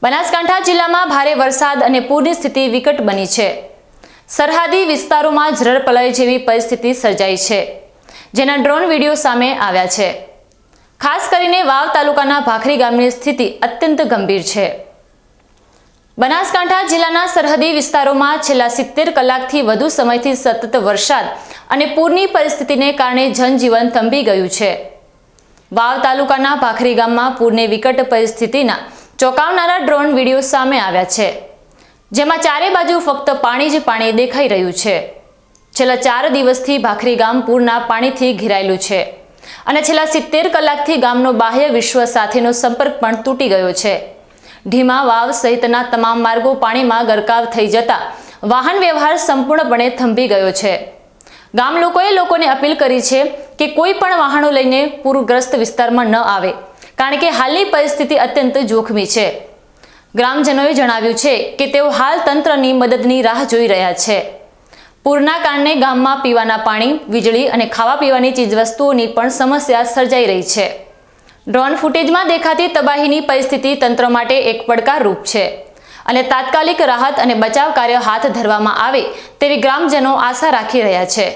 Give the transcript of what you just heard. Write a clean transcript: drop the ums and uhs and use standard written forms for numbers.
બનાસકાંઠા જિલ્લામાં ભારે વરસાદ અને પૂરની સ્થિતિ વિકટ બની છે। સરહદી વિસ્તારોમાં જળપ્રલય જેવી પરિસ્થિતિ સર્જાઈ છે, જેના ડ્રોન વિડીયો સામે આવ્યા છે। ખાસ કરીને વાવ તાલુકાના ભાખરી ગામની સ્થિતિ અત્યંત ગંભીર છે। બનાસકાંઠા જિલ્લાના સરહદી વિસ્તારોમાં છેલ્લા 70 કલાકથી વધુ સમયથી સતત વરસાદ અને પૂરની પરિસ્થિતિને કારણે જનજીવન થંભી ગયું છે। વાવ તાલુકાના ભાખરી ગામમાં પૂરની વિકટ પરિસ્થિતિના ચોંકાવનારા ડ્રોન વિડીયો સામે આવ્યા છે, જેમાં ચારે બાજુ ફક્ત પાણી જ પાણી દેખાઈ રહ્યું છે। છેલ્લા 4 દિવસથી ભાખરી ગામ પૂરના પાણીથી ઘેરાયેલું છે અને છેલ્લા 70 કલાકથી ગામનો બાહ્ય વિશ્વ સાથેનો સંપર્ક પણ તૂટી ગયો છે। ઢીમા વાવ સહિતના તમામ માર્ગો પાણીમાં ગરકાવ થઈ જતા વાહન વ્યવહાર સંપૂર્ણપણે થંભી ગયો છે। ગામ લોકોને અપીલ કરી છે કે કોઈ પણ વાહનો લઈને પૂરગ્રસ્ત વિસ્તારમાં ન આવે, કારણ કે હાલની પરિસ્થિતિ અત્યંત જોખમી છે। ગ્રામજનોએ જણાવ્યું છે કે તેઓ હાલ તંત્રની મદદની રાહ જોઈ રહ્યા છે। પૂરના કારણે ગામમાં પીવાના પાણી, વીજળી અને ખાવા પીવાની ચીજવસ્તુઓની પણ સમસ્યા સર્જાઈ રહી છે। ડ્રોન ફૂટેજમાં દેખાતી તબાહીની પરિસ્થિતિ તંત્ર માટે એક પડકારરૂપ છે અને તાત્કાલિક રાહત અને બચાવ કાર્ય હાથ ધરવામાં આવે તેવી ગ્રામજનો આશા રાખી રહ્યા છે।